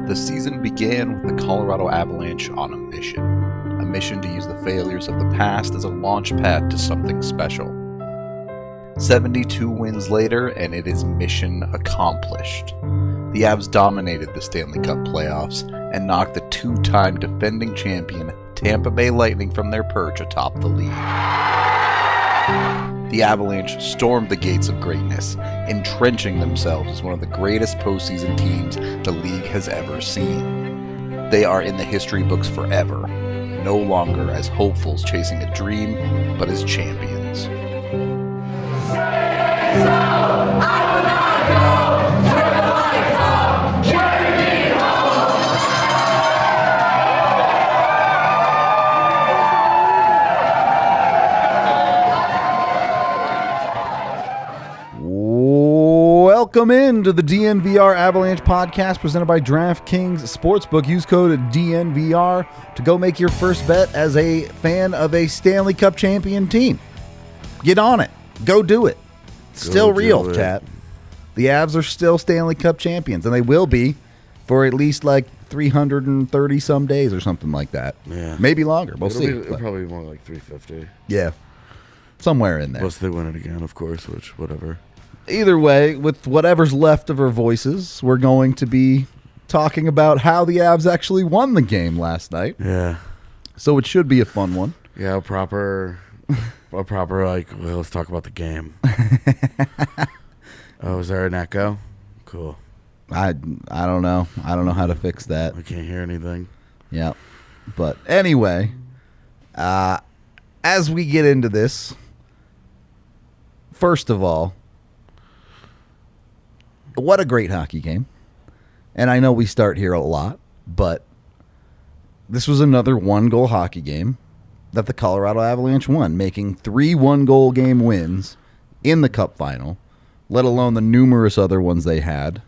The season began with the Colorado Avalanche on a mission to use the failures of the past as a launch pad to something special. 72 wins later, and it is mission accomplished. The Avs dominated the Stanley Cup playoffs and knocked the two-time defending champion Tampa Bay Lightning from their perch atop the league. The Avalanche stormed the gates of greatness, entrenching themselves as one of the greatest postseason teams the league has ever seen. They are in the history books forever, no longer as hopefuls chasing a dream, but as champions. Welcome into the DNVR Avalanche podcast presented by DraftKings Sportsbook. Use code DNVR to go make your first bet as a fan of a Stanley Cup champion team. Get on it. Go do it. Still real, chat. The Avs are still Stanley Cup champions, and they will be for at least like 330 some days or something like that. Yeah. Maybe longer. We'll see. It'll probably be more like 350. Yeah. Somewhere in there. Unless they win it again, of course, which, whatever. Either way, with whatever's left of our voices, we're going to be talking about how the Avs actually won the game last night. Yeah. So it should be a fun one. Yeah, a proper like, well, let's talk about the game. Oh, is there an echo? Cool. I don't know. I don't know how to fix that. I can't hear anything. Yeah. But anyway, as we get into this, first of all, what a great hockey game. And I know we start here a lot, but this was another one-goal hockey game that the Colorado Avalanche won, making 3 one-goal game wins in the Cup final, let alone the numerous other ones they had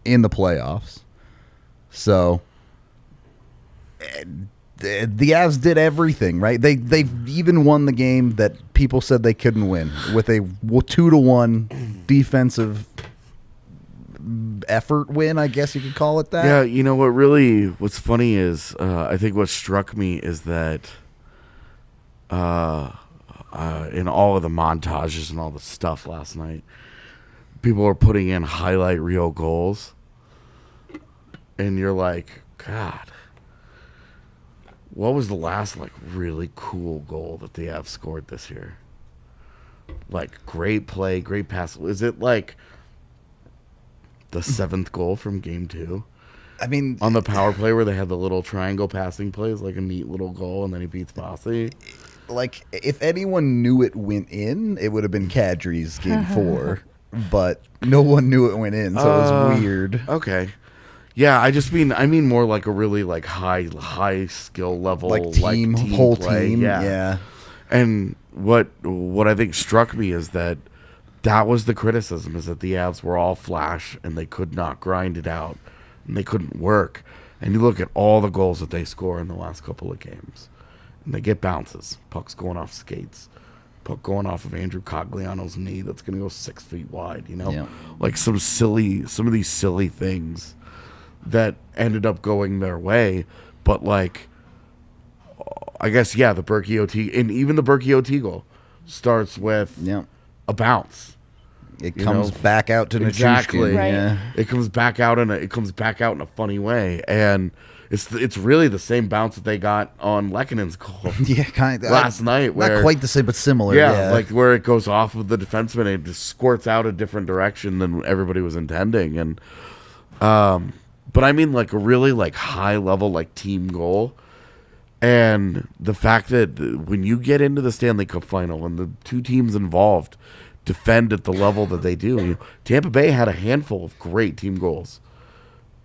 in the playoffs. So the Avs did everything, right? They even won the game that people said they couldn't win with a 2-1 defensive effort win, I guess you could call it that. Yeah, you know what's funny is I think what struck me is that in all of the montages and all the stuff last night, people are putting in highlight reel goals, and you're like, God, what was the last like really cool goal that they have scored this year? Like great play, great pass. Is it like the 7th goal from game 2? I mean, on the power play where they had the little triangle passing plays, like a neat little goal, and then he beats Bossy. Like, if anyone knew it went in, it would have been Kadri's game 4, but no one knew it went in, so it was weird. Okay. Yeah, I mean more like a really like high skill level, like team whole play. Team. Yeah. And what I think struck me is that was the criticism, is that the Avs were all flash and they could not grind it out and they couldn't work. And you look at all the goals that they score in the last couple of games, and they get bounces, pucks going off skates, puck going off of Andrew Cogliano's knee that's going to go 6 feet wide, you know? Yeah. Like some of these silly things that ended up going their way. But like, I guess, yeah, the Berkey OT, and even the Berkey OT goal starts with a bounce. It comes back out to exactly. Right. Yeah. It comes back out in a funny way, and it's really the same bounce that they got on Lekkonen's goal. Yeah, kind of last night. Where, not quite the same, but similar. Yeah, like where it goes off of the defenseman and it just squirts out a different direction than everybody was intending, and but I mean like a really like high level like team goal. And the fact that when you get into the Stanley Cup final and the two teams involved defend at the level that they do, Tampa Bay had a handful of great team goals,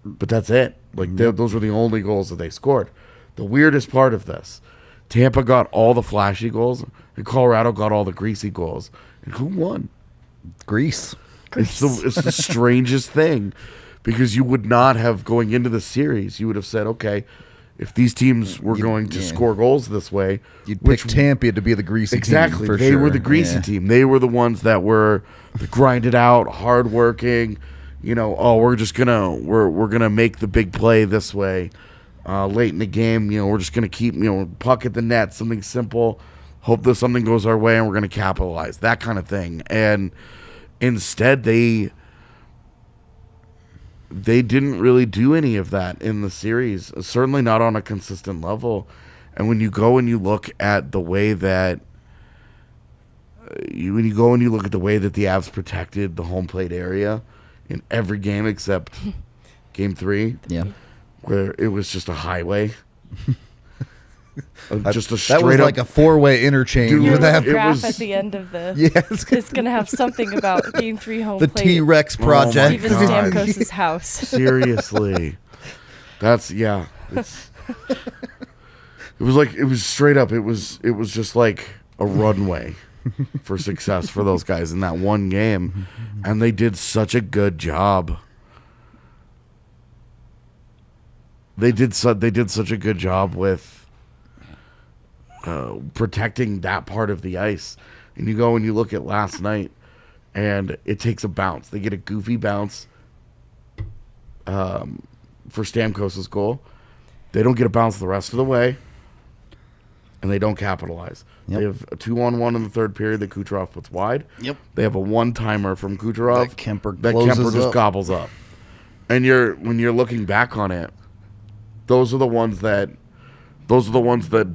but that's it. Like those were the only goals that they scored. The weirdest part of this, Tampa got all the flashy goals, and Colorado got all the greasy goals. And who won? Greece. It's the strangest thing, because you would not have, going into the series, you would have said, okay, if these teams were going to score goals this way, you'd pick Tampa to be the greasy team. Exactly. For they sure. were the greasy team. They were the ones that were the grinded out, hardworking, we're gonna make the big play this way late in the game. We're just gonna keep puck at the net, something simple. Hope that something goes our way and we're gonna capitalize, that kind of thing. And instead, they didn't really do any of that in the series. Certainly not on a consistent level. And when you go and you look at the way that the Avs protected the home plate area in every game except Game 3, where it was just a highway, just a straight that was up, like a 4-way interchange. Dude, with that. graph at the end of the it's going to have something about Game 3 home the plate. T-Rex project. Steven Stamkos' house. Seriously, it was straight up. It was just like a runway for success for those guys in that one game, and they did such a good job. They did such a good job with protecting that part of the ice. And you go and you look at last night, and it takes a bounce. They get a goofy bounce for Stamkos' goal. They don't get a bounce the rest of the way, and they don't capitalize. They have a 2-on-1 in the third period that Kucherov puts wide. Yep. They have a one-timer from Kucherov That Kuemper just gobbles up. And when you're looking back on it, those are the ones that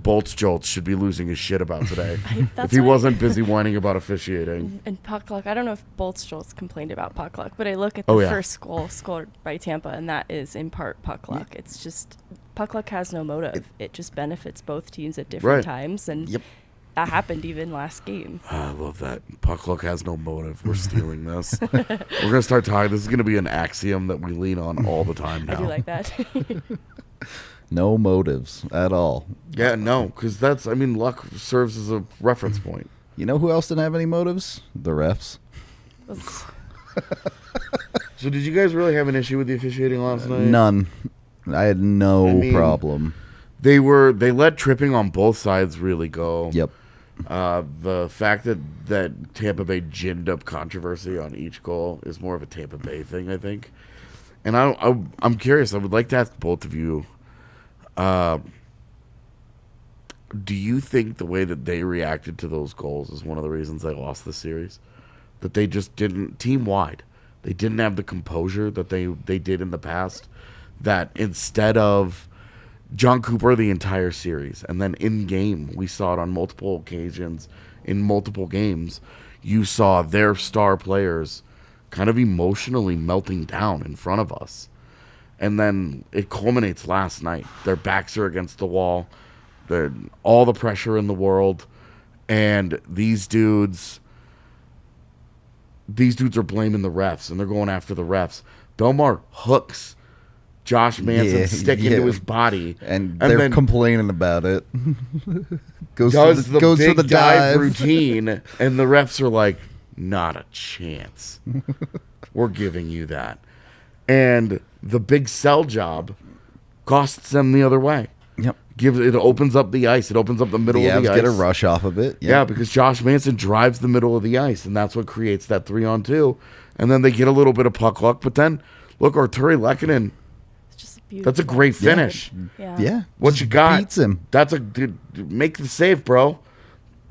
Bolts Jolts should be losing his shit about today. If he wasn't busy whining about officiating. And puck luck. I don't know if Bolts Jolts complained about puck luck, but I look at the first goal scored by Tampa, and that is in part puck luck. It's just puck luck has no motive. It just benefits both teams at different times, and that happened even last game. I love that. Puck luck has no motive. We're stealing this. We're going to start talking. This is going to be an axiom that we lean on all the time now. I do like that. No motives at all. Yeah, no, because luck serves as a reference point. You know who else didn't have any motives? The refs. So did you guys really have an issue with the officiating last night? None. I had no problem. They let tripping on both sides really go. Yep. The fact that Tampa Bay ginned up controversy on each goal is more of a Tampa Bay thing, I think. And I'm curious. I would like to ask both of you, do you think the way that they reacted to those goals is one of the reasons they lost the series? That they just didn't, team-wide, they didn't have the composure that they did in the past? That instead of John Cooper the entire series, and then in-game, we saw it on multiple occasions in multiple games, you saw their star players kind of emotionally melting down in front of us. And then it culminates last night. Their backs are against the wall. They're all the pressure in the world. And these dudes are blaming the refs, and they're going after the refs. Belmar hooks Josh Manson's stick into his body. And they're then complaining about it. goes to the dive routine, and the refs are like, not a chance. We're giving you that. And the big sell job costs them the other way. Yep. It opens up the ice. It opens up the middle of the ice. Get a rush off of it. Yep. Yeah, because Josh Manson drives the middle of the ice, and that's what creates that 3-on-2. And then they get a little bit of puck luck. But then, look, Arturi Lehkonen, that's a great finish. Yeah. What you got? Beats him. Make the save, bro.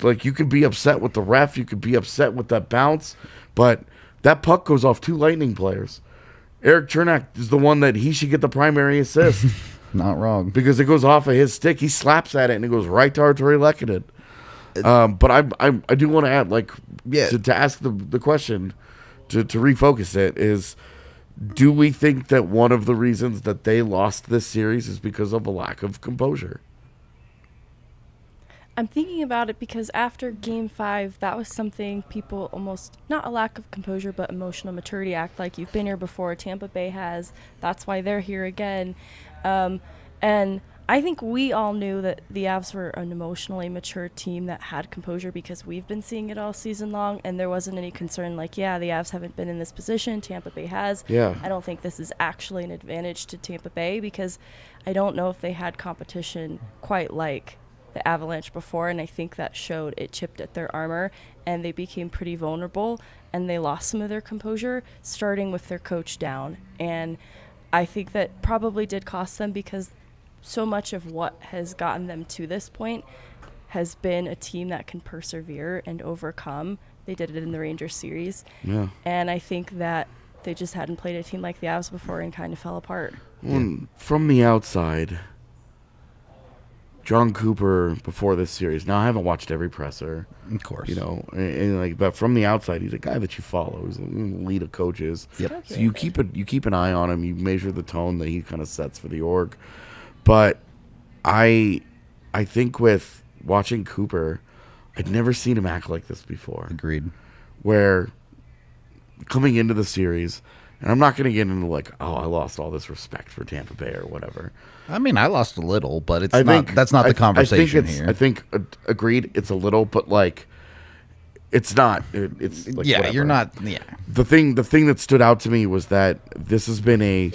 Like, you could be upset with the ref. You could be upset with that bounce. But that puck goes off 2 Lightning players. Eric Chernak is the one that he should get the primary assist. Not wrong. Because it goes off of his stick. He slaps at it, and it goes right to Arturi Lehkonen. But I do want to add, to ask the question, to refocus it, is do we think that one of the reasons that they lost this series is because of a lack of composure? I'm thinking about it because after Game 5, that was something people almost, not a lack of composure, but emotional maturity, act like you've been here before. Tampa Bay has. That's why they're here again. And I think we all knew that the Avs were an emotionally mature team that had composure because we've been seeing it all season long, and there wasn't any concern the Avs haven't been in this position. Tampa Bay has. Yeah. I don't think this is actually an advantage to Tampa Bay because I don't know if they had competition quite like the Avalanche before, and I think that showed. It chipped at their armor, and they became pretty vulnerable, and they lost some of their composure, starting with their coach down. And I think that probably did cost them, because so much of what has gotten them to this point has been a team that can persevere and overcome. They did it in the Rangers series. Yeah. And I think that they just hadn't played a team like the Avs before and kind of fell apart. Well, from the outside, John Cooper before this series. Now I haven't watched every presser, Of course. but from the outside, he's a guy that you follow. He's a lead of coaches. Yep. So you keep an eye on him. You measure the tone that he kind of sets for the org. But I think with watching Cooper, I'd never seen him act like this before. Agreed. Where coming into the series, and I'm not going to get into I lost all this respect for Tampa Bay or whatever. I mean, I lost a little, but that's not the conversation here. I think agreed. It's a little, but it's not. It's whatever. You're not. Yeah. The thing that stood out to me was that this has been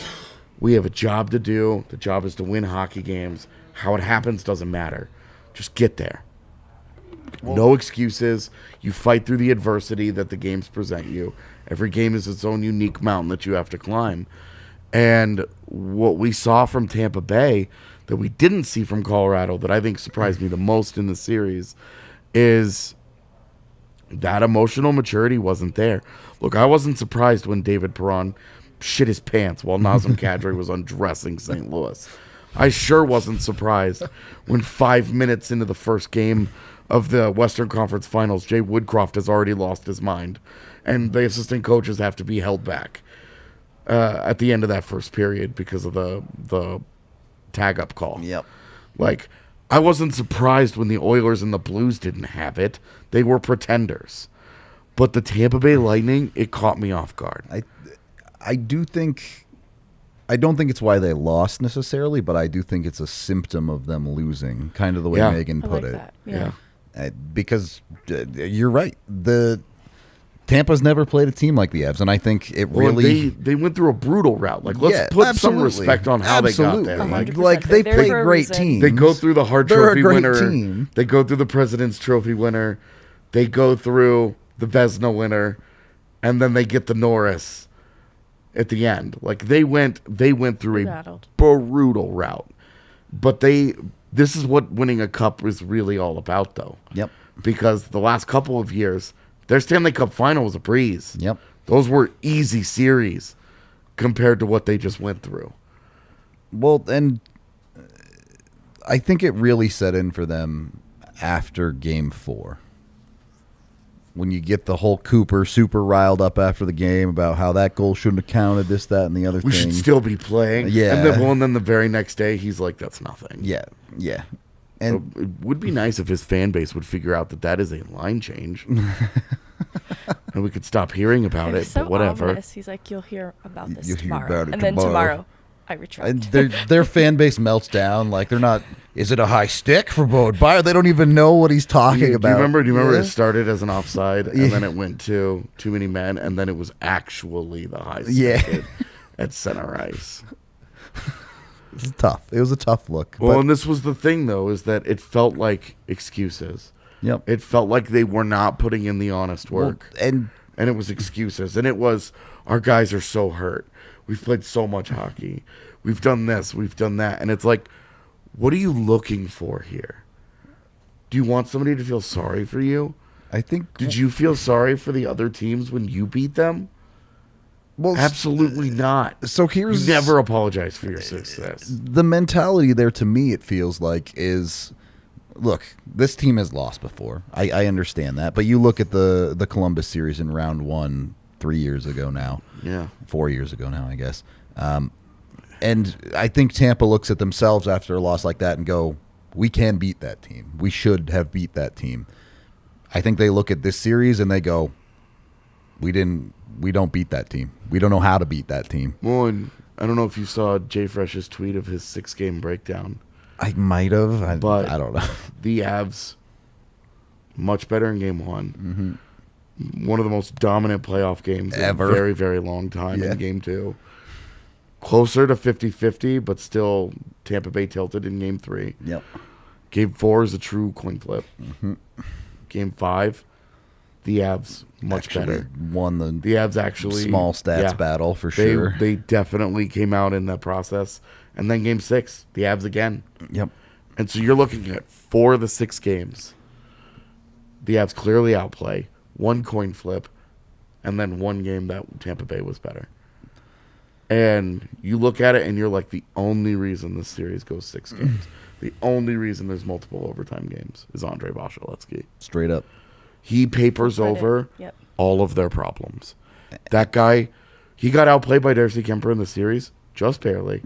we have a job to do. The job is to win hockey games. How it happens doesn't matter. Just get there. No excuses. You fight through the adversity that the games present you. Every game is its own unique mountain that you have to climb. And what we saw from Tampa Bay that we didn't see from Colorado, that I think surprised me the most in the series, is that emotional maturity wasn't there. Look, I wasn't surprised when David Perron shit his pants while Nazem Kadri was undressing St. Louis. I sure wasn't surprised when 5 minutes into the first game of the Western Conference Finals, Jay Woodcroft has already lost his mind, and the assistant coaches have to be held back at the end of that first period because of the tag-up call. Yep. I wasn't surprised when the Oilers and the Blues didn't have it. They were pretenders. But the Tampa Bay Lightning, it caught me off guard. I don't think it's why they lost necessarily, but I do think it's a symptom of them losing, kind of the way Meghan put it. That. Yeah. Because you're right. Tampa's never played a team like the Avs, and I think it really... They went through a brutal route. Let's put some respect on how they got there. They play great teams. They go through the Hart Trophy winner. Team. They go through the President's Trophy winner. They go through the Vezina winner, and then they get the Norris at the end. They went through a brutal route. But this is what winning a cup is really all about, though. Yep. Because the last couple of years, their Stanley Cup final was a breeze. Yep. Those were easy series compared to what they just went through. Well, and I think it really set in for them after Game 4. When you get the whole Cooper super riled up after the game about how that goal shouldn't have counted, this, that, and the other thing. We should still be playing. Yeah. And then the very next day, he's like, that's nothing. Yeah. And so it would be nice if his fan base would figure out that is a line change. And we could stop hearing about it, So but whatever. ominous. He's like, you'll hear about this You'll hear tomorrow. about it And then tomorrow, I retract. And their fan base melts down. They're not, is it a high stick for Bode Byer? They don't even know what he's talking about. Do you remember it started as an offside, and then it went to too many men, and then it was actually the high stick at center ice. It's tough. It was a tough look. Well, and this was the thing, though, is that it felt like excuses. Yep. It felt like they were not putting in the honest work. Well, and it was excuses. And it was, our guys are so hurt. We've played so much hockey. We've done this. We've done that. And it's like, what are you looking for here? Do you want somebody to feel sorry for you? I think... Did you feel sorry for the other teams when you beat them? Well, absolutely not. So here's... You never apologize for your success. The mentality there, to me, it feels like, is... Look, this team has lost before. I understand that. But you look at the Columbus series in round 1 3 years ago now. Yeah. 4 years ago now, I guess. And I think Tampa looks at themselves after a loss like that and go, we can beat that team. We should have beat that team. I think they look at this series and they go, we don't beat that team. We don't know how to beat that team. Well, and I don't know if you saw Jay Fresh's tweet of his 6-game breakdown. I might have, but I don't know. The Avs, much better in Game 1. Mm-hmm. One of the most dominant playoff games ever. In a very, very long time in Game 2. Closer to 50-50, but still Tampa Bay tilted in Game 3. Yep. Game 4 is a true coin flip. Game 5, the Avs much better. Won the Avs actually small stats battle for sure. They definitely came out in that process. And then Game 6, the Avs again. Yep. And so you're looking at 4 of the 6 games. The Avs clearly outplay, 1 coin flip, and then 1 game that Tampa Bay was better. And you look at it and you're like, the only reason this series goes 6 games, the only reason there's multiple overtime games is Andrei Vasilevskiy. Straight up. He papers Credit. over Yep. all of their problems. That guy, he got outplayed by Darcy Kuemper in the series, just barely.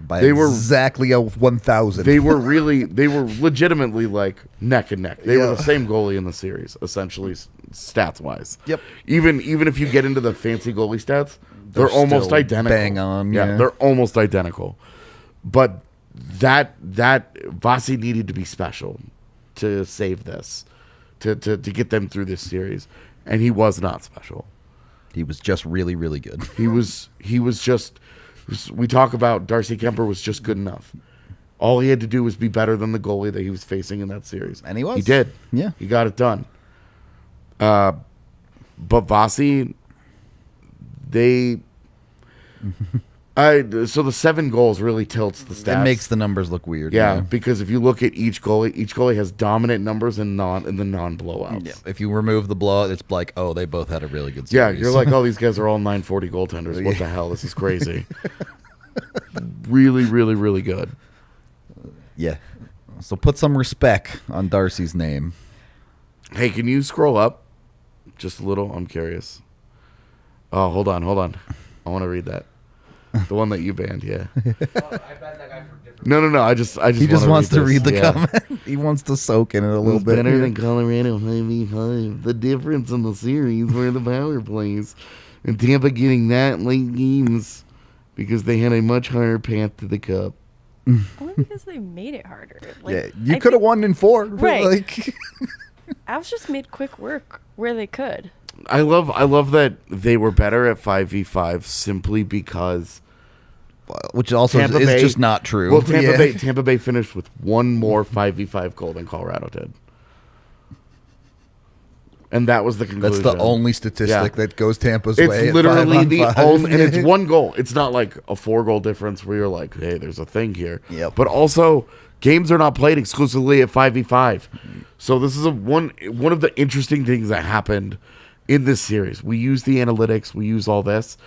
They were exactly a 1,000. They were legitimately like neck and neck. They were the same goalie in the series, essentially, stats wise. Yep. Even if you get into the fancy goalie stats, they're almost still identical. bang on, Yeah, yeah. they're almost identical. But that Vasi needed to be special to save this, to get them through this series, and he was not special. He was just really, really good. He was just. We talk about Darcy Kuemper was just good enough. All he had to do was be better than the goalie that he was facing in that series. And he was. He did. Yeah. He got it done. But Vasi, so the 7 goals really tilts the stats. It makes the numbers look weird. Yeah, because if you look at each goalie has dominant numbers in the non-blowouts. Yeah. If you remove the blowout, it's like, oh, they both had a really good Yeah, series. you're like, oh, these guys are all 940 goaltenders. What the hell? This is crazy. Really, really, really good. Yeah. So put some respect on Darcy's name. Hey, can you scroll up just a little? I'm curious. Oh, hold on. I want to read that. The one that you banned, yeah. I banned that guy for different. No. I just He just wants to read the this. Yeah. comment. He wants to soak in it a little It's bit. better here. than Colorado 5v5. The difference in the series were the power plays. And Tampa getting that late games because they had a much higher path to the cup. Only because they made it harder. Like, Yeah, you I could have think won in 4. Right. Like, Avs just made quick work where they could. I love that they were better at 5v5 simply because which also Tampa is Bay- just not true. Well, Tampa Yeah. Tampa Bay finished with 1 more 5v5 goal than Colorado did. And that was the conclusion. That's the only statistic that goes Tampa's way. It's at literally 5-on-5. the only, and it's 1 goal. It's not like a 4-goal difference where you're like, hey, there's a thing here. Yep. But also, games are not played exclusively at 5v5. So this is one of the interesting things that happened in this series. We use the analytics. We use all this.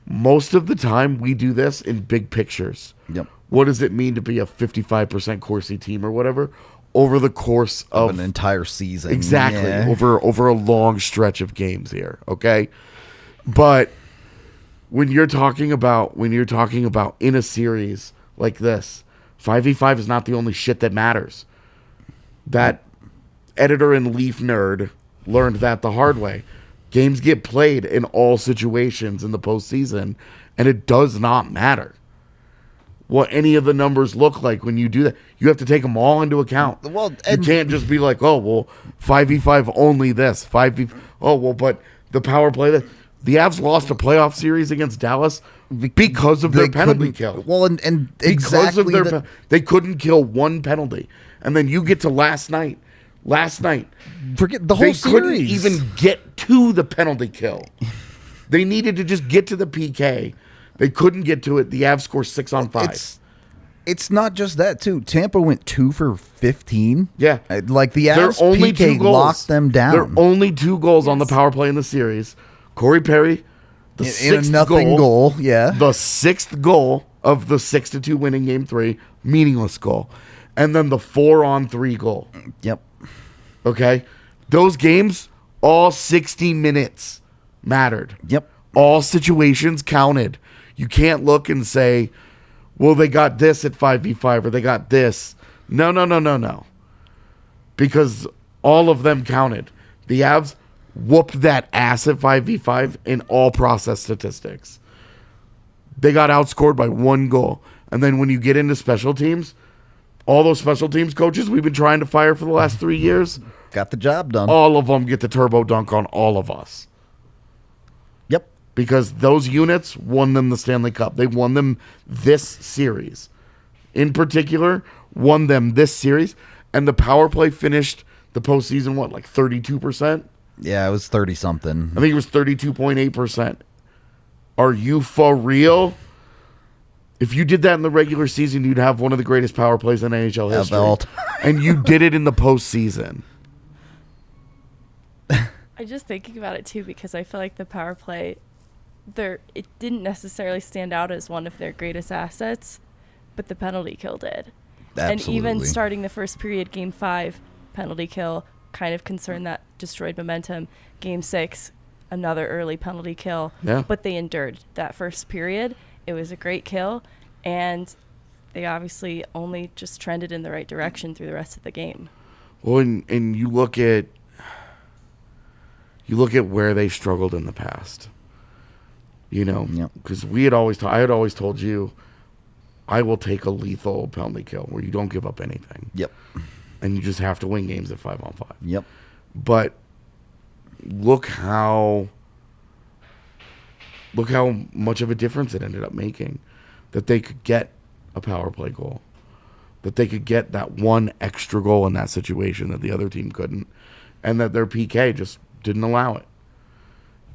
Most of the time, we do this in big pictures. Yep. What does it mean to be a 55% Corsi team or whatever over the course Of of an entire season. exactly Yeah. over a long stretch of games here, okay? But when you're talking about in a series like this, 5v5 is not the only shit that matters. That editor and Leaf nerd learned that the hard way. Games get played in all situations in the postseason, and it does not matter what any of the numbers look like when you do that. You have to take them all into account. Well, you and- can't just be like, oh, well, 5v5 only this. 5v. Oh, well, but the power play that. The Avs lost a playoff series against Dallas because of their They penalty couldn't- kill. Well, and Because exactly of their they couldn't kill 1 penalty. And then you get to last night. forget the whole They couldn't series. even get to the penalty kill. They needed to just get to the PK. They couldn't get to it. The Avs score 6 on 5. It's not just that too. Tampa went 2 for 15. Yeah. Like the Their Avs only 2 PK goals locked them down. Their only 2 goals on the power play in the series. Corey Perry, the in a 6th nothing goal. Yeah. The 6th goal of the 6-2 winning game 3, meaningless goal. And then the 4-on-3 goal. Yep. Okay? Those games, all 60 minutes mattered. Yep. All situations counted. You can't look and say, well, they got this at 5v5 or they got this. No. Because all of them counted. The Avs whooped that ass at 5v5 in all process statistics. They got outscored by 1 goal. And then when you get into special teams, all those special teams coaches we've been trying to fire for the last 3 years, Got the job done. all of them get the turbo dunk on all of us. Yep. Because those units won them the Stanley Cup. They won them this series. In particular, won them this series. And the power play finished the postseason, what, like 32%? Yeah, it was 30-something. I think it was 32.8%. Are you for real? If you did that in the regular season, you'd have one of the greatest power plays in NHL history. all time. And you did it in the postseason. I'm just thinking about it too because I feel like the power play, it didn't necessarily stand out as one of their greatest assets, but the penalty kill did. Absolutely. And even starting the first period, Game 5, penalty kill, kind of concern that destroyed momentum. Game 6, another early penalty kill. Yeah. But they endured that first period. It was a great kill, and they obviously only just trended in the right direction through the rest of the game. Well, and you look at where they struggled in the past. You know, because I had always told you, I will take a lethal penalty kill where you don't give up anything. Yep. And you just have to win games at 5-on-5. Yep. But look how much of a difference it ended up making, that they could get a power play goal, that they could get that one extra goal in that situation that the other team couldn't, and that their PK just didn't allow it.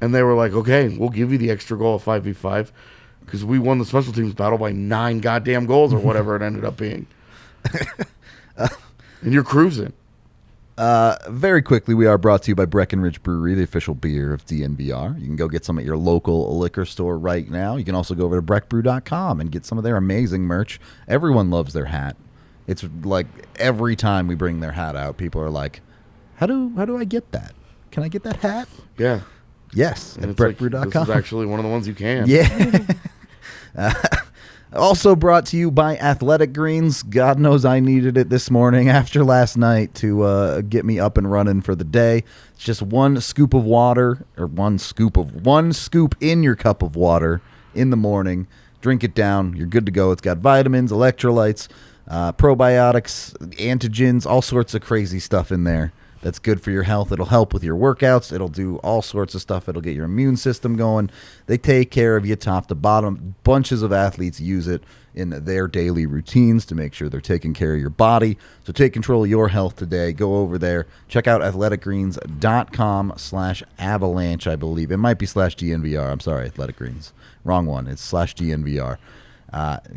And they were like, okay, we'll give you the extra goal of 5v5 because we won the special teams battle by 9 goddamn goals or whatever it ended up being. And you're cruising. Very quickly, we are brought to you by Breckenridge Brewery, the official beer of DNVR. You can go get some at your local liquor store right now. You can also go over to breckbrew.com and get some of their amazing merch. Everyone loves their hat. It's like every time we bring their hat out, people are like, how do I get that? Can I get that hat? Yeah. Yes, And at it's like, breckbrew.com. this is actually one of the ones you can. Yeah. Also brought to you by Athletic Greens. God knows I needed it this morning after last night to get me up and running for the day. It's just one scoop in your cup of water in the morning. Drink it down. You're good to go. It's got vitamins, electrolytes, probiotics, antigens, all sorts of crazy stuff in there. That's good for your health. It'll help with your workouts. It'll do all sorts of stuff. It'll get your immune system going. They take care of you top to bottom. Bunches of athletes use it in their daily routines to make sure they're taking care of your body. So take control of your health today. Go over there. Check out athleticgreens.com/avalanche, I believe. It might be /DNVR. I'm sorry, Athletic Greens. Wrong one. It's /DNVR.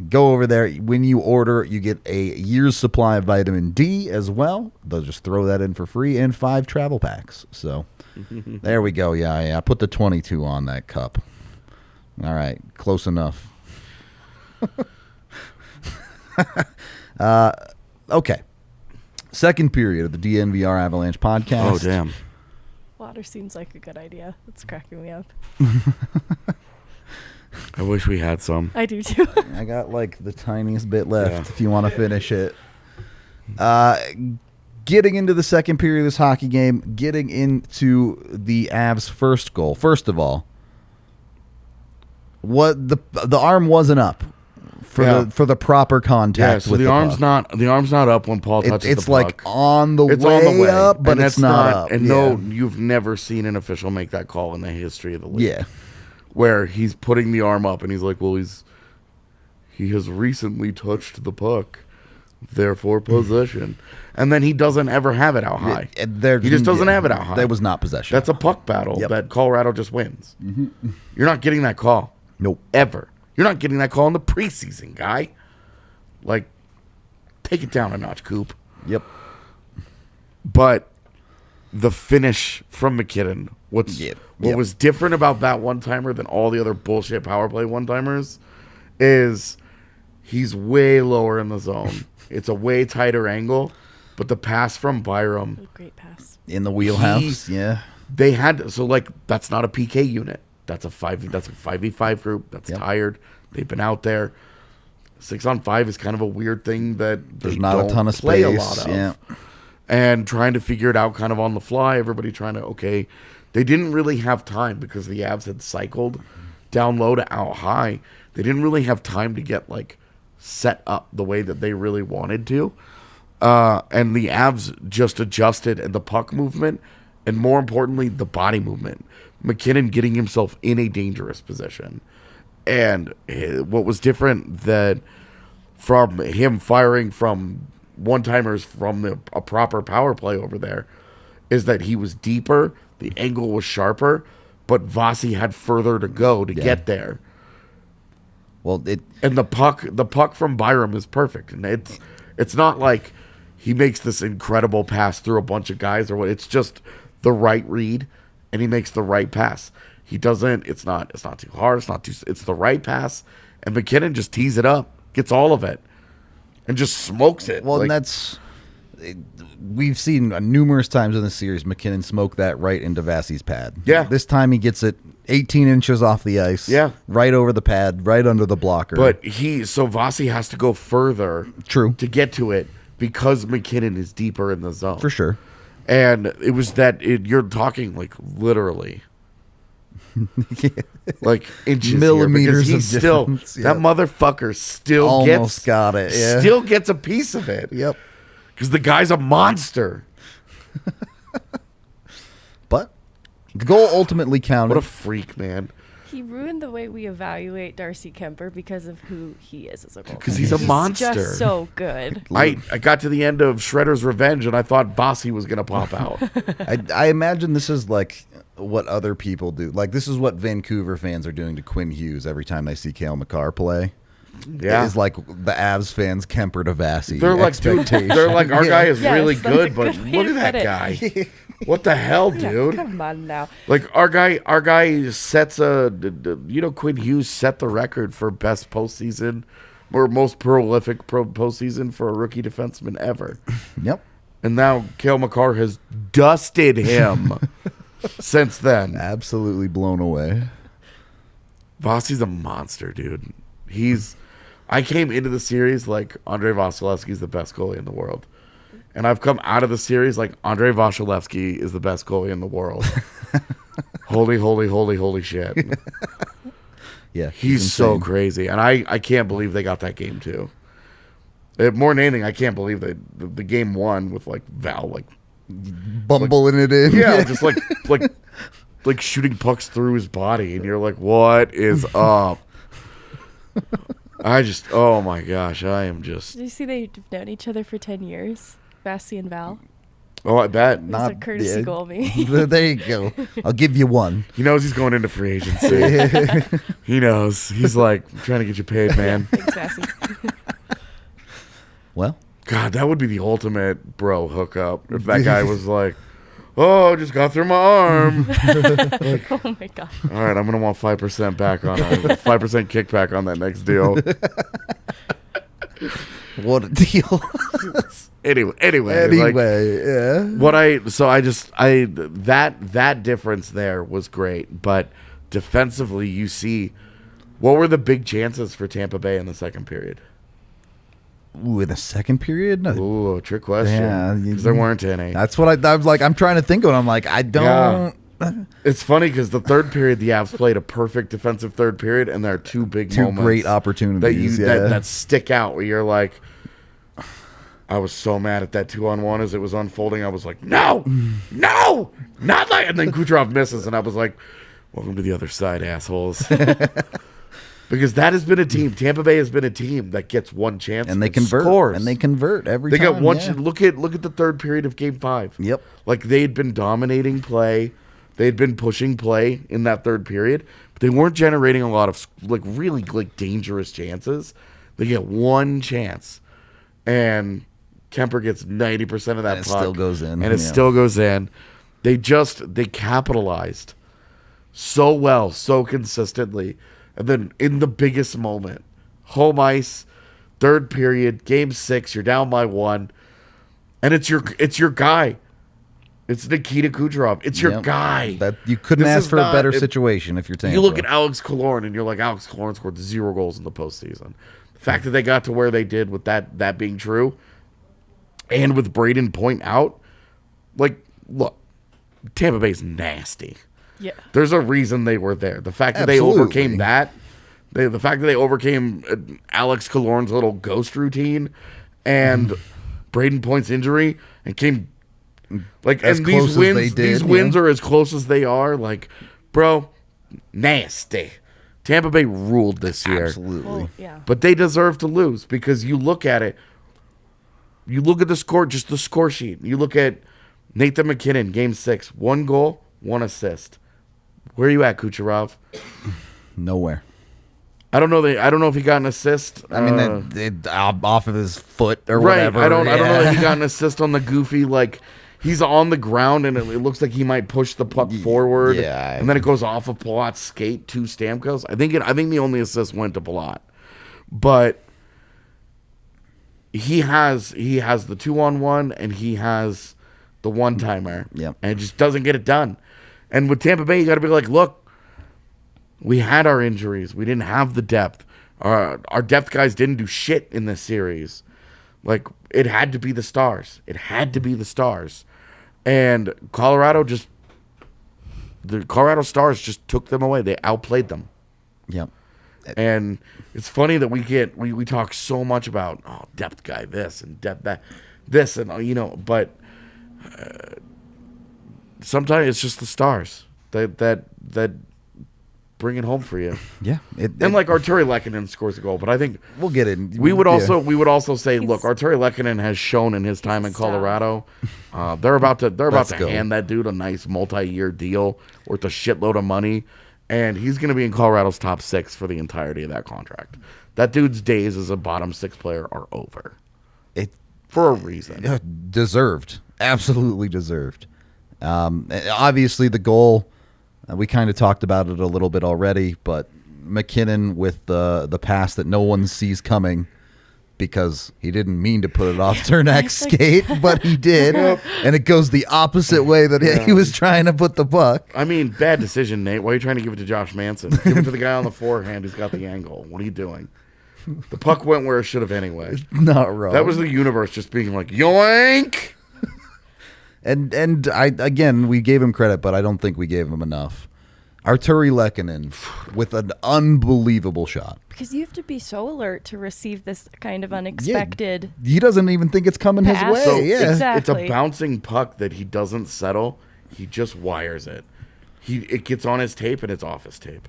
Go over there. When you order, you get a year's supply of vitamin D as well. They'll just throw that in for free and 5 travel packs. So there we go. Yeah. Put the 22 on that cup. All right. Close enough. Okay. Second period of the DNVR Avalanche podcast. Oh, damn. Water seems like a good idea. It's cracking me up. I wish we had some. I do too. I got like the tiniest bit left if you want to finish it. Getting into the second period of this hockey game, getting into the Avs' first goal. First of all, what the arm wasn't up for the proper contact. Yeah, so with the arm's puck. not up when Paul touches It's the puck. like on the way up, but and it's that's not up. And Yeah. no, you've never seen an official make that call in the history of the league. Yeah. Where he's putting the arm up and he's like, well, he has recently touched the puck, therefore possession. And then he doesn't ever have it out high. He just doesn't have it out high. That was not possession. That's a puck battle that Colorado just wins. You're not getting that call. Nope. Ever. You're not getting that call in the preseason, guy. Like, take it down a notch, Coop. Yep. But the finish from MacKinnon, what was different about that one-timer than all the other bullshit power play one-timers is he's way lower in the zone. It's a way tighter angle, but the pass from Byram. Great pass. In the wheelhouse, They had that's not a PK unit. That's a 5v5 group that's tired. They've been out there. 6-on-5 is kind of a weird thing that there's not a ton of play space. A lot of. And trying to figure it out kind of on the fly. Everybody trying to, they didn't really have time because the Avs had cycled down low to out high. They didn't really have time to get set up the way that they really wanted to. And the Avs just adjusted and the puck movement and more importantly, the body movement. MacKinnon getting himself in a dangerous position. And what was different that from him firing from one-timers from a proper power play over there is that he was deeper, the angle was sharper, but Vasi had further to go to get there. Well, And the puck from Byram is perfect, and it's not like he makes this incredible pass through a bunch of guys or what. It's just the right read, and he makes the right pass. He doesn't. It's not too hard. It's the right pass, and MacKinnon just tees it up, gets all of it, and just smokes it. Well, and we've seen numerous times in the series MacKinnon smoke that right into Vasi's pad. Yeah. This time he gets it 18 inches off the ice. Yeah. Right over the pad, right under the blocker. But Vasi has to go further. True. To get to it because MacKinnon is deeper in the zone. For sure. And it was you're talking like literally. Like inches Millimeters here, of he's still difference, that Almost motherfucker still got it. Yeah. still gets a piece of it. Yep. Because the guy's a monster. But the goal ultimately counted. What a freak, man. He ruined the way we evaluate Darcy Kuemper because of who he is as a goaltender. Because he's a monster. Just so good. I got to the end of Shredder's Revenge and I thought Vasi was gonna pop out. I imagine this is like what other people do. Like this is what Vancouver fans are doing to Quinn Hughes every time they see Cale Makar play. Yeah. Is like the Avs fans Kemper to Vasi. They're like, dude, expectation. they're like, our guy is Yes, really that's a good, but good way look to at that put guy. What the hell, Yeah, dude? come on now. Like our guy sets Quinn Hughes set the record for best postseason or most prolific postseason for a rookie defenseman ever. Yep. And now Cale Makar has dusted him since then. Absolutely blown away. Vasi's a monster, dude. I came into the series like Andrei Vasilevskiy is the best goalie in the world. And I've come out of the series like Andrei Vasilevskiy is the best goalie in the world. Holy shit. Yeah. He's so insane. crazy. And I can't believe they got that game too. More than anything, I can't believe that the game won with like Val like bumbling it in. yeah, just like shooting pucks through his body, and you're like, what is up? Oh my gosh, I am just. Did you see they've known each other for 10 years? Vasi and Val. Oh, I bet. It was a courtesy goal, me. There you go. I'll give you one. He knows he's going into free agency. He knows. He's like, I'm trying to get you paid, man. Thanks, Vasi. Well, God, that would be the ultimate bro hookup if that guy was like, oh, just got through my arm. Oh my god. All right, I'm going to want 5% back on it. 5% kickback on that next deal. what a deal. Anyway, like, yeah. that difference there was great, but defensively, you see, what were the big chances for Tampa Bay in the second period? Ooh, in the second period? No. Ooh, trick question. Yeah, Because there weren't any. That's what I was like. I'm trying to think of it. I'm like, I don't. It's funny because the third period, the Avs played a perfect defensive third period, and there are two moments great opportunities that stick out where you're like, I was so mad at that 2-on-1 as it was unfolding. I was like, no, not like. And then Kucherov misses, and I was like, welcome to the other side, assholes. Because that has been a team. Tampa Bay has been a team that gets one chance and they convert. Scores. And they convert every they time. got one. Yeah. Look at the third period of Game 5. Yep. Like they'd been dominating play, they'd been pushing play in that third period, but they weren't generating a lot of like really like dangerous chances. They get one chance, and Kuemper gets 90% of that And it puck, still goes in. and it Yeah. still goes in. They capitalized so well, so consistently. And then in the biggest moment, home ice, third period, Game 6, you're down by 1, and it's your guy. It's Nikita Kucherov. It's your guy. That you couldn't This ask is for a not- better situation if you're Tampa. You look at Alex Killorn, and you're like, Alex Killorn scored 0 goals in the postseason. The fact that they got to where they did with that being true, and with Braden Point out, like, look, Tampa Bay's nasty. Yeah. There's a reason they were there. The fact that Absolutely. they overcame that, the fact that they overcame Alex Killorn's little ghost routine and Braden Point's injury and came like As and close these as wins they did, these wins are as close as they are. Like, bro, nasty. Tampa Bay ruled this year. Absolutely. Well, yeah. But they deserve to lose because you look at it. You look at the score, just the score sheet. You look at Nathan MacKinnon, Game 6, 1 goal, 1 assist. Where are you at, Kucherov? Nowhere. I don't know if he got an assist. I mean, off of his foot or Right. whatever. I don't know that he got an assist on the goofy, like, he's on the ground and it looks like he might push the puck forward. Yeah. And then it goes off of Palat's skate to Stamkos. I think the only assist went to Palat. But he has the 2-on-1 and he has the one-timer. Yep. And it just doesn't get it done. And with Tampa Bay, you got to be like, look, we had our injuries. We didn't have the depth. Our depth guys didn't do shit in this series. Like, it had to be the Stars. It had to be the Stars. And the Colorado Stars just took them away. They outplayed them. Yep. And it's funny that we talk so much about depth guy this and depth that this and but sometimes it's just the Stars that bring it home for you. Yeah. And like Arturi Lehkonen scores a goal, but I think we'll get it. we would also say, look, Arturi Lehkonen has shown in his time in Colorado, they're about to hand that dude a nice multi-year deal worth a shitload of money, and he's going to be in Colorado's top 6 for the entirety of that contract. That dude's days as a bottom 6 player are over. For a reason. Deserved. Absolutely deserved. Obviously, the goal, we kind of talked about it a little bit already, but MacKinnon with the pass that no one sees coming because he didn't mean to put it off Cernak's skate, but he did, and it goes the opposite way that he was trying to put the puck. I mean, bad decision, Nate. Why are you trying to give it to Josh Manson? Give it to the guy on the forehand who's got the angle. What are you doing? The puck went where it should have anyway. Not wrong. That was the universe just being like, yoink! And again, we gave him credit, but I don't think we gave him enough. Arturi Lehkonen with an unbelievable shot. Because you have to be so alert to receive this kind of unexpected. Yeah, he doesn't even think it's coming his pass. way. So Yeah. it's a bouncing puck that he doesn't settle. He just wires it. It gets on his tape and it's off his tape.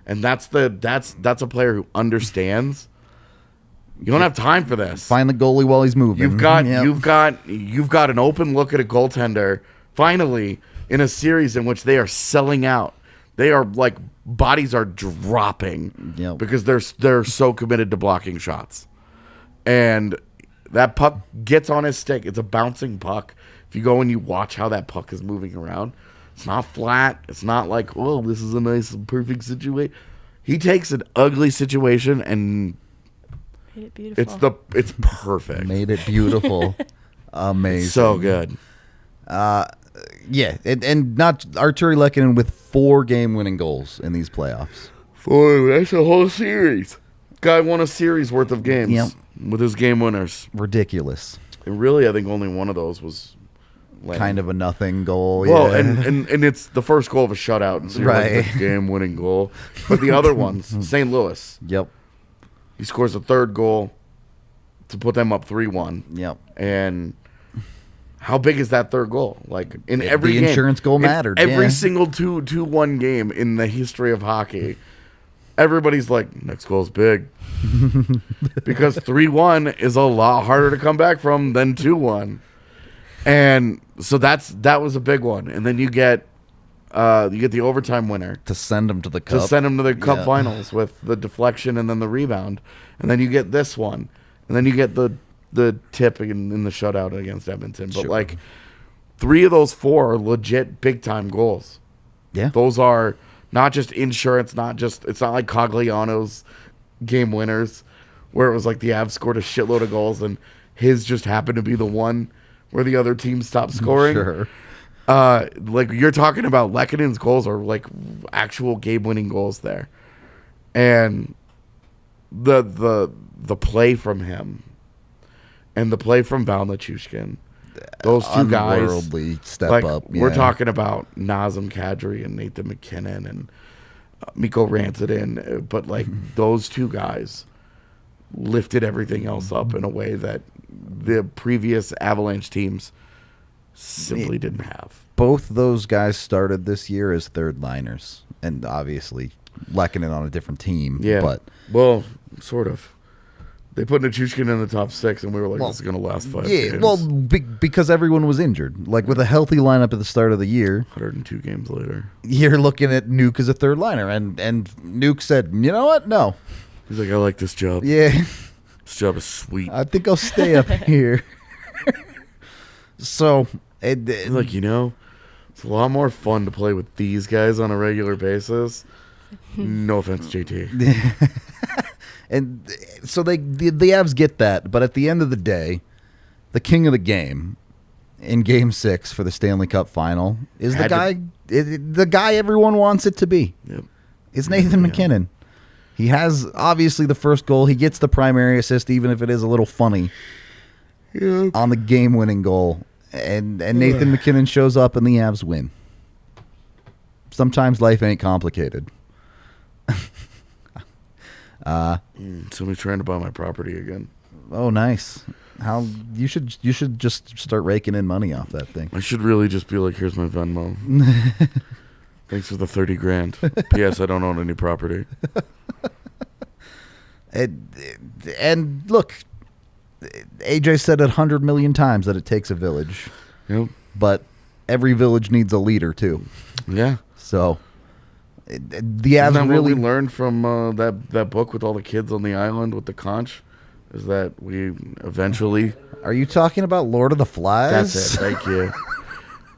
And that's a player who understands. You don't have time for this. Find the goalie while he's moving. You've got an open look at a goaltender finally in a series in which they are selling out. They are like bodies are dropping because they're so committed to blocking shots. And that puck gets on his stick. It's a bouncing puck. If you go and you watch how that puck is moving around, it's not flat. It's not like, oh, this is a nice perfect situation. He takes an ugly situation and Made it beautiful. It's perfect. Made it beautiful. Amazing. So good. Yeah, and not Arturi Lehkonen with 4 game-winning goals in these playoffs. That's a whole series. Guy won a series worth of games with his game winners. Ridiculous. And really, I think only one of those was kind of a nothing goal. Well, yeah. and it's the first goal of a shutout, and so you're like the game-winning goal. But the other ones, St. Louis. Yep. He scores a third goal to put them up 3-1. Yep. And how big is that third goal? Like in every game, the insurance goal mattered. Every single 2-1 game in the history of hockey, everybody's like, next goal's big. Because 3-1 is a lot harder to come back from than 2-1. And so that was a big one. And then you get the overtime winner to send them to the cup. To send them to the cup finals with the deflection and then the rebound. And then you get this one. And then you get the tip in the shutout against Edmonton. But like 3 of those 4 are legit big time goals. Yeah. Those are not just insurance, it's not like Cogliano's game winners where it was like the Avs scored a shitload of goals and his just happened to be the one where the other team stopped scoring. Sure. Like you're talking about Lehkonen's goals are like actual game-winning goals there. And the play from him and the play from Val Nichushkin, those two guys, unworldly step like, up. Yeah. We're talking about Nazem Kadri and Nathan MacKinnon and Mikko Rantanen, but like those two guys lifted everything else up in a way that the previous Avalanche teams simply didn't have. Both those guys started this year as third liners, and obviously Lehkonen on a different team. Yeah, but well, sort of. They put Nichushkin in the top 6, and we were like, Well, this is going to last 5 Yeah, games. well, because everyone was injured. Like with a healthy lineup at the start of the year, 102 games later. you're looking at Nuke as a third liner, and Nuke said, "You know what? No, He's like, I like this job. yeah, This job is sweet. I think I'll stay up here." So, He's like, it's a lot more fun to play with these guys on a regular basis. No offense, JT. and so the Avs get that, but at the end of the day, the king of the game in Game 6 for the Stanley Cup Final is the guy everyone wants it to be. Yep. It's Nathan MacKinnon. He has obviously the first goal. He gets the primary assist, even if it is a little funny, on the game-winning goal. And Nathan MacKinnon shows up, and the Avs win. Sometimes life ain't complicated. Somebody's trying to buy my property again. Oh, nice. How you should just start raking in money off that thing. I should really just be like, here's my Venmo. Thanks for the 30 grand. P.S. I don't own any property. And look, AJ said it 100 million times that it takes a village. Yep. But every village needs a leader too. Yeah. So the Isn't Avs that really what we learned from that book with all the kids on the island with the conch? Is that we eventually... Are you talking about Lord of the Flies? That's it. Thank you.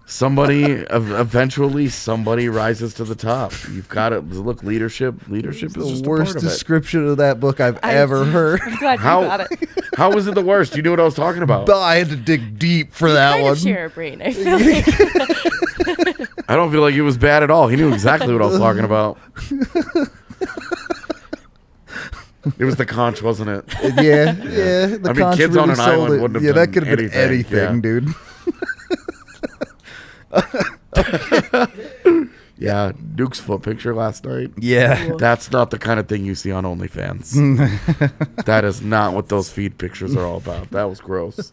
Eventually somebody rises to the top. You've got it. Look, leadership is The just worst a part of it. description of that book I've ever heard. I'm glad you got it. How was it the worst? You knew what I was talking about. I had to dig deep for that Kind one. of share a brain, I feel like. I don't feel like it was bad at all. He knew exactly what I was talking about. It was the conch, wasn't it? Yeah. The I mean, conch kids on really an sold island it. wouldn't have Yeah, done that could have been anything, dude. Yeah, Duke's foot picture last night. Yeah. That's not the kind of thing you see on OnlyFans. That is not what those feed pictures are all about. That was gross.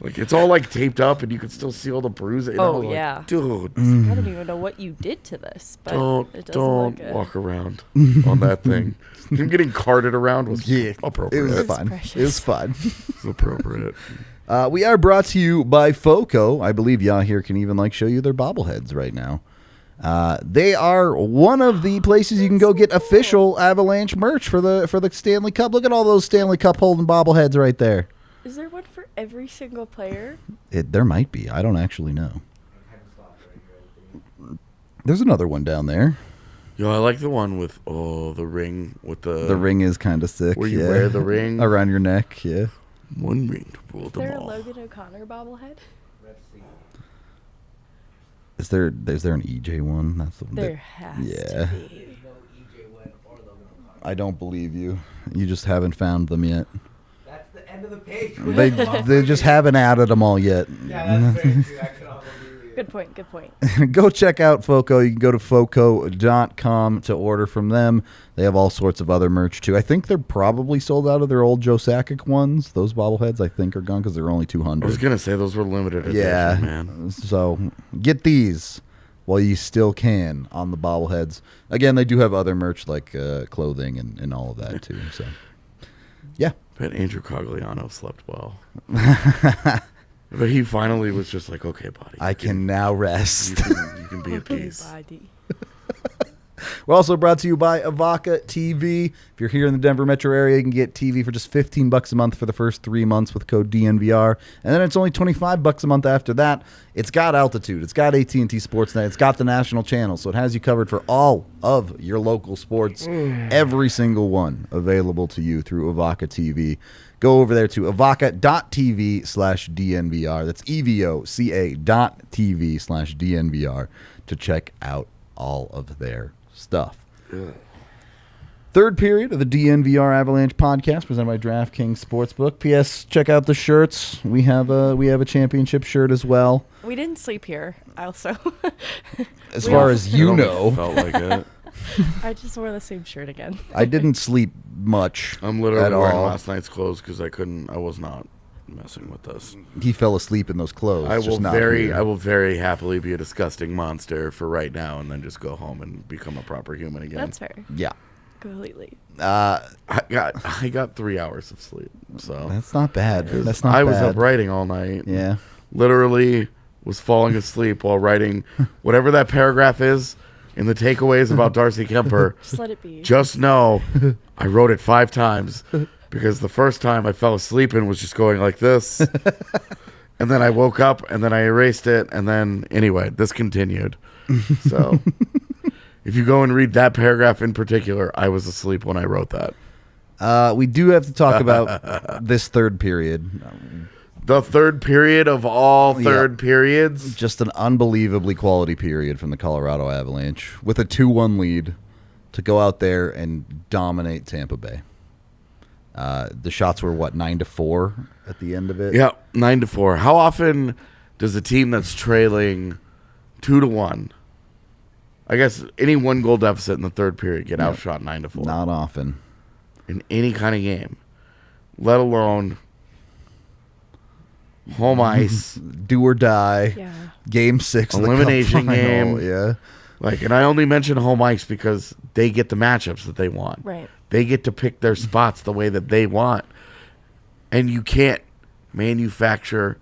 Like, it's all like taped up, and you can still see all the bruises. Oh, like, yeah. Dude, I don't even know what you did to this, but it doesn't don't look good. walk around on that thing. Him getting carted around was appropriate. It was It fun. precious. It was fun. was appropriate. We are brought to you by FOCO. I believe y'all here can even show you their bobbleheads right now. They are one of the places you can go get official Avalanche merch for the Stanley Cup. Look at all those Stanley Cup holding bobbleheads right there. Is there one for every single player? There might be. I don't actually know. There's another one down there. Yo, I like the one with the ring with The ring is kind of sick. where you yeah. wear the ring around your neck. Yeah. One ring to rule Is them there a all. Logan O'Connor bobblehead? Is there an EJ one? That's the one. There has yeah. to be. No EJ Webb or Logan O'Connor. I don't believe you. You just haven't found them yet. That's the end of the page. They just haven't added them all yet. Yeah, that's very true. I cannot believe you. Good point, good point. Go check out FOCO. You can go to FOCO.com to order from them. They have all sorts of other merch, too. I think they're probably sold out of their old Joe Sakic ones. Those bobbleheads, I think, are gone because they're only 200. I was gonna say those were limited edition, Yeah. man. So get these while you still can on the bobbleheads. Again, they do have other merch like clothing and all of that, too. So, yeah. Bet Andrew Cogliano slept well. But he finally was just like, okay, buddy. I can now rest. You can be at peace. Body. We're also brought to you by Avaca TV. If you're here in the Denver metro area, you can get TV for just $15 a month for the first 3 months with code DNVR. And then it's only $25 a month after that. It's got Altitude. It's got AT&T Sportsnet. It's got the national channel. So it has you covered for all of your local sports. Every single one available to you through Avaca TV. Go over there to avaca.tv/DNVR. That's EVOCA.tv/DNVR to check out all of their stuff. Third period of the DNVR Avalanche podcast presented by DraftKings Sportsbook. P.S. Check out the shirts. We have a championship shirt as well. We didn't sleep here, also. As far as you It only know, felt like it. I just wore the same shirt again. I didn't sleep much. I'm literally at wearing all. last night's clothes because I was not messing with this. He fell asleep in those clothes. I just not here. will very happily be a disgusting monster for right now, and then just go home and become a proper human again. That's fair. Yeah. Completely. I got 3 hours of sleep. So That's not bad. That's not I bad. was up writing all night. Yeah. Literally was falling asleep while writing whatever that paragraph is in the takeaways about Darcy Kuemper. Just let it be. Just know I wrote it 5 times because the first time I fell asleep and was just going like this. And then I woke up and then I erased it. And then, anyway, this continued. So if you go and read that paragraph in particular, I was asleep when I wrote that. We do have to talk about this third period. The third period of all third periods. Just an unbelievably quality period from the Colorado Avalanche with a 2-1 lead to go out there and dominate Tampa Bay. The shots were, 9-4 at the end of it? Yeah, 9-4. How often does a team that's trailing 2-1, I guess any 1-goal deficit in the third period, get outshot 9-4? Not often. In any kind of game, let alone home ice, Do or die. Yeah. Game 6 of the elimination Cup final. game. Yeah. And I only mention home ice because they get the matchups that they want. Right. They get to pick their spots the way that they want. And you can't manufacture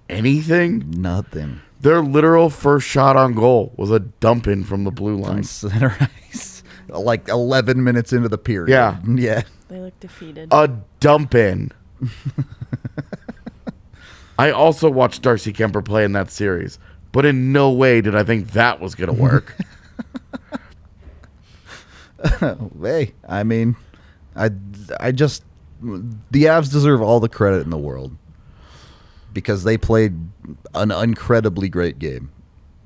anything. Nothing. Their literal first shot on goal was a dump in from the blue line. On center ice. 11 minutes into the period. Yeah. Yeah. They look defeated. A dump in. I also watched Darcy Kuemper play in that series, but in no way did I think that was going to work. Hey, I mean, I just, the Avs deserve all the credit in the world because they played an incredibly great game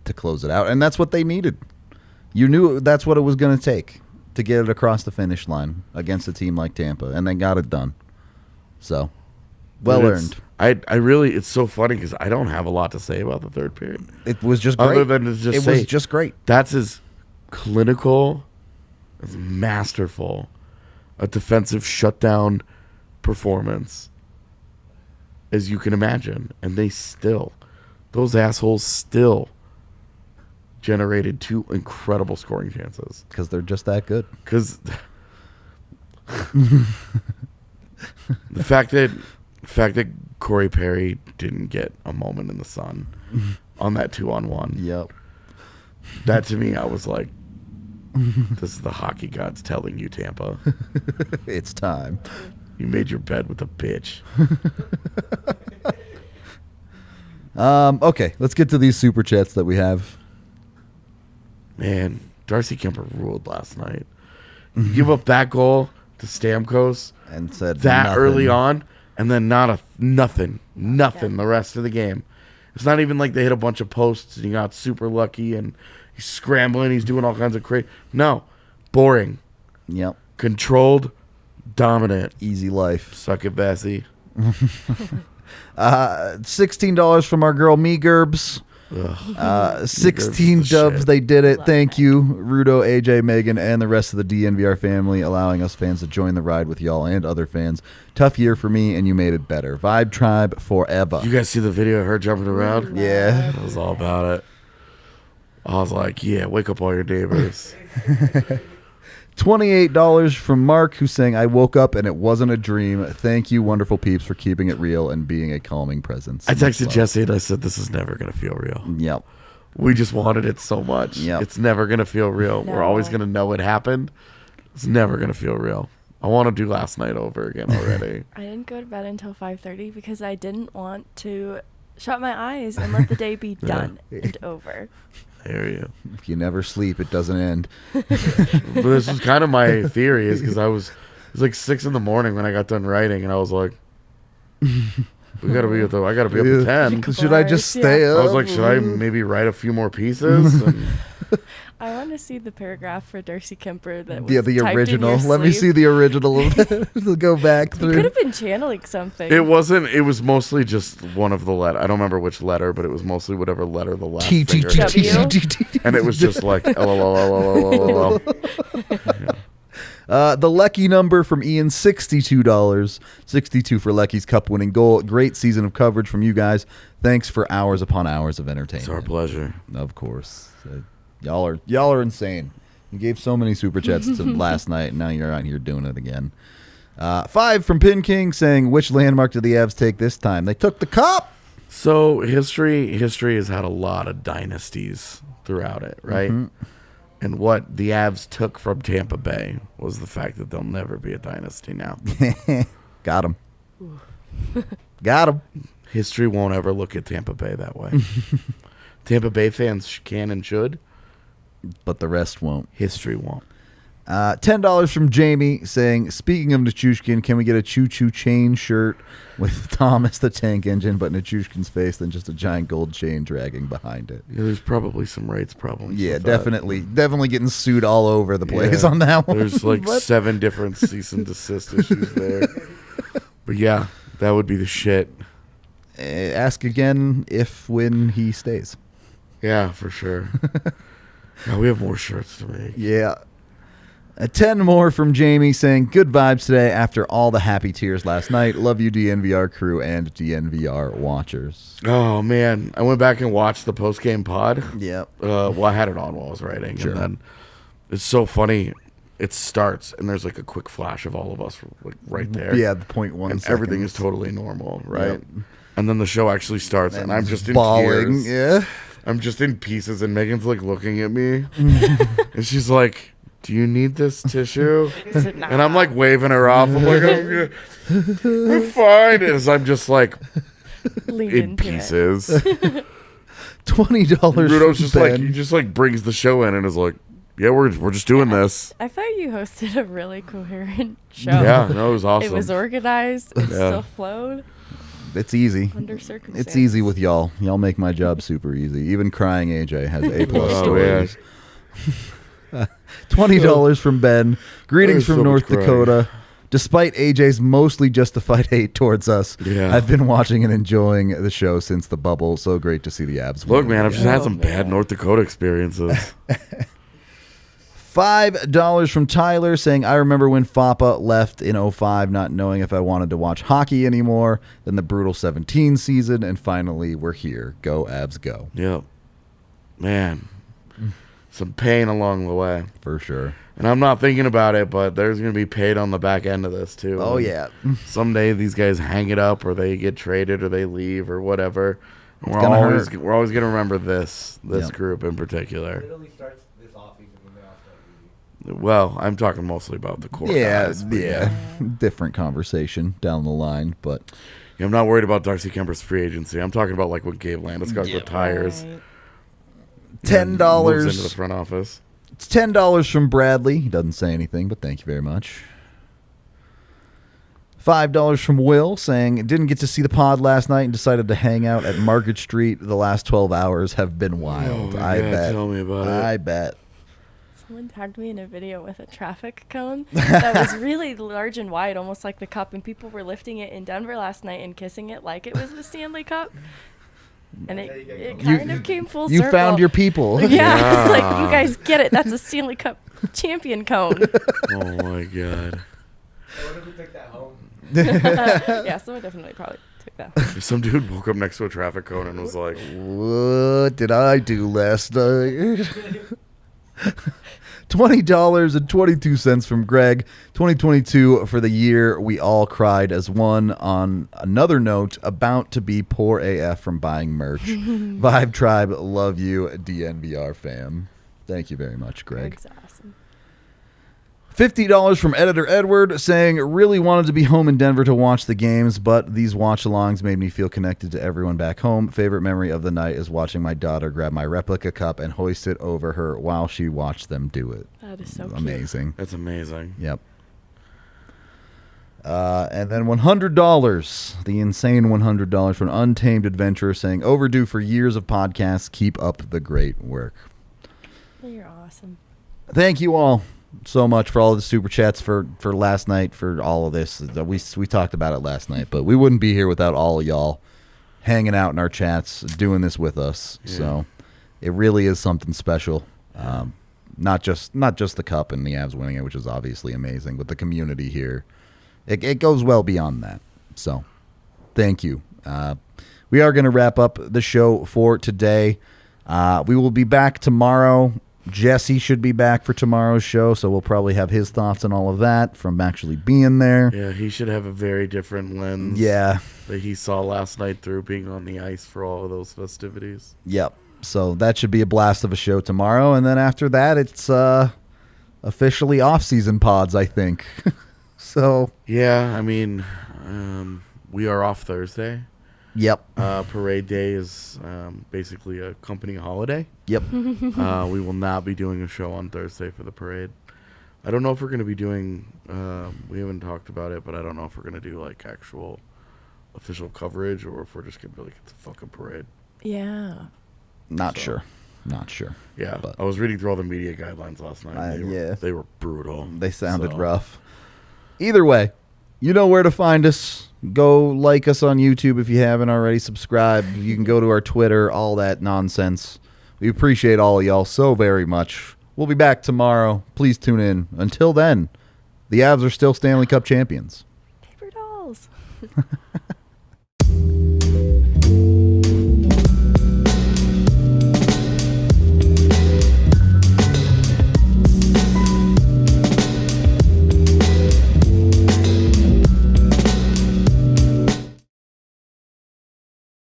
to close it out, and that's what they needed. You knew that's what it was going to take to get it across the finish line against a team like Tampa, and they got it done. So, well earned. I really, it's so funny because I don't have a lot to say about the third period. It was just great. Other than to just it say, was just great. That's as clinical, as masterful a defensive shutdown performance as you can imagine. And those assholes still generated 2 incredible scoring chances. Because they're just that good. Because the fact that Corey Perry didn't get a moment in the sun on that 2-on-1. Yep. That to me, I was like, this is the hockey gods telling you, Tampa. It's time. You made your bed with a bitch. Okay, let's get to these super chats that we have. Man, Darcy Kuemper ruled last night. You give up that goal to Stamkos And said that nothing. early on, and then nothing the rest of the game. It's not even like they hit a bunch of posts and he got super lucky and he's scrambling, he's doing all kinds of crazy. No, boring, Yep. controlled, dominant. Easy life. Suck it, Vassy. $16 from our girl Me Gerbs. 16 Gerbs the dubs. shit. They did it. Love Thank that. you, Rudo, AJ, Meghan, and the rest of the DNVR family, allowing us fans to join the ride with y'all and other fans. Tough year for me, and you made it better. Vibe Tribe forever. You guys see the video of her jumping around? Yeah. I was all about it. I was like, yeah, wake up all your neighbors. $28 from Mark, who's saying, I woke up and it wasn't a dream. Thank you, wonderful peeps, for keeping it real and being a calming presence. I texted Much love. Jesse and I said, this is never going to feel real. Yep. We just wanted it so much. Yep. It's never going to feel real. No. We're always going to know it happened. It's never going to feel real. I want to do last night over again already. I didn't go to bed until 5:30 because I didn't want to shut my eyes and let the day be done and over. I hear you. If you never sleep, it doesn't end. But this was kind of my theory is because it was like 6 a.m. when I got done writing and I was like, I got to be up at 10. Should I just stay up? I was like, should I maybe write a few more pieces? And I want to see the paragraph for Darcy Kuemper that was Yeah, the typed in original. your Let me see sleep. the original of that. Go back You through. could have been channeling something. it was mostly just one of the letter. I don't remember which letter, but it was mostly whatever letter the last T, T, finger T, had. T, T, W. T, T, T. And it was just like, LOL. The Lecky number from Ian, $62. 62 for Lecky's cup-winning goal. Great season of coverage from you guys. Thanks for hours upon hours of entertainment. It's our pleasure. Of course. Y'all are insane. You gave so many super chats to last night, and now you're out here doing it again. 5 from Pin King saying, which landmark did the Avs take this time? They took the cup. So history has had a lot of dynasties throughout it, right? Mm-hmm. And what the Avs took from Tampa Bay was the fact that they'll never be a dynasty now. Got him. Got him. History won't ever look at Tampa Bay that way. Tampa Bay fans can and should, But the rest won't. history won't. $10 from Jamie saying, speaking of Nichushkin, can we get a choo-choo chain shirt with Thomas the Tank Engine, but Nichushkin's face, then just a giant gold chain dragging behind it? Yeah, there's probably some rights problems. Yeah, with that. definitely getting sued all over the place Yeah. on that one. There's like But 7 different cease and desist issues there. But yeah, that would be the shit. ask again when he stays. Yeah, for sure. Now we have more shirts to make. Yeah. 10 more from Jamie saying, good vibes today after all the happy tears last night. Love you, DNVR crew and DNVR watchers. Oh man, I went back and watched the post game pod. Yep. Well, I had it on while I was writing, Sure. and then it's so funny. It starts, and there's like a quick flash of all of us like right there. Yeah, the 0.1 and seconds. everything is totally normal, right? Yep. And then the show actually starts, and I'm just in bawling. tears. Yeah. I'm just in pieces, and Megan's like looking at me, and she's like, "Do you need this tissue?" Is it not? And I'm like waving her off. I'm like, I'm fine. As I'm just like Lean in into it. pieces. $20 Rudo's from just Ben. like, he just like brings the show in and is like, "Yeah, we're just doing this." I thought you hosted a really coherent show. Yeah, no, it was awesome. It was organized. It Yeah. still flowed It's easy. under circumstances. It's easy with y'all. Y'all make my job super easy. Even crying AJ has A-plus Oh, stories. $20 from Ben. Greetings There's from so North much crying. Dakota. Despite AJ's mostly justified hate towards us, Yeah. I've been watching and enjoying the show since the bubble. So great to see the Avs. Look, win. man, I've just had Oh, some bad man. North Dakota experiences. $5 from Tyler saying, I remember when FAPA left in 05, not knowing if I wanted to watch hockey anymore, then the brutal 17 season, and finally we're here. Go Avs, go. Yep. Man, some pain along the way. For sure. And I'm not thinking about it, but there's going to be paid on the back end of this, too. Oh, And yeah. someday these guys hang it up, or they get traded, or they leave, or whatever. And gonna we're hurt. always going to remember this Yep. group in particular. It only starts this offseason when they all start leaving. Well, I'm talking mostly about the core Yeah, guys. but yeah. Different conversation down the line, but Yeah, I'm not worried about Darcy Kuemper's free agency. I'm talking about like when Gabe Landeskog retires. Right. and moves into the $10. front office. It's $10 from Bradley. He doesn't say anything, but thank you very much. $5 from Will saying, didn't get to see the pod last night and decided to hang out at Market Street. The last 12 hours have been wild. Oh, I yeah, bet. tell me about it. I bet. Someone tagged me in a video with a traffic cone that was really large and wide, almost like the cup, and people were lifting it in Denver last night and kissing it like it was the Stanley Cup. And it kind of came full You circle. found your people. Yeah, it's like, you guys get it. That's a Stanley Cup champion cone. Oh my god. What if we took that home? Yeah, someone definitely probably took that. Some dude woke up next to a traffic cone and was like, What did I do last night? $20.22 from Greg. 2022 for the year we all cried as one. On another note, about to be poor AF from buying merch. Vibe Tribe, love you, DNVR fam. Thank you very much, Greg. Greg's awesome. $50 from Editor Edward saying, really wanted to be home in Denver to watch the games, but these watch-alongs made me feel connected to everyone back home. Favorite memory of the night is watching my daughter grab my replica cup and hoist it over her while she watched them do it. That is so cute. Amazing. "That's amazing." Yep. And then $100, the insane $100 from Untamed Adventurer saying, overdue for years of podcasts. Keep up the great work. You're awesome. Thank you all so much for all the super chats for last night, for all of this. We talked about it last night, but we wouldn't be here without all of y'all hanging out in our chats, doing this with us. Yeah. So it really is something special. Not just the cup and the Avs winning it, which is obviously amazing, but the community here. It goes well beyond that. So thank you. We are going to wrap up the show for today. We will be back tomorrow Jesse should be back for tomorrow's show, so we'll probably have his thoughts on all of that from actually being there. Yeah, he should have a very different lens. Yeah. That he saw last night through being on the ice for all of those festivities. Yep. So that should be a blast of a show tomorrow, and then after that, it's officially off-season pods, I think. So. Yeah, I mean, we are off Thursday. Yep. Parade day is basically a company holiday. Yep. We will not be doing a show on Thursday for the parade. I don't know if we're going to be doing, we haven't talked about it, but I don't know if we're going to do like actual official coverage or if we're just going to be like, it's a fucking parade. Yeah. Not sure. Yeah. But I was reading through all the media guidelines last night. They were brutal. They sounded rough. Either way, you know where to find us. Go like us on YouTube if you haven't already. Subscribe. You can go to our Twitter, all that nonsense. We appreciate all of y'all so very much. We'll be back tomorrow. Please tune in. Until then, the Avs are still Stanley Cup champions. Paper dolls.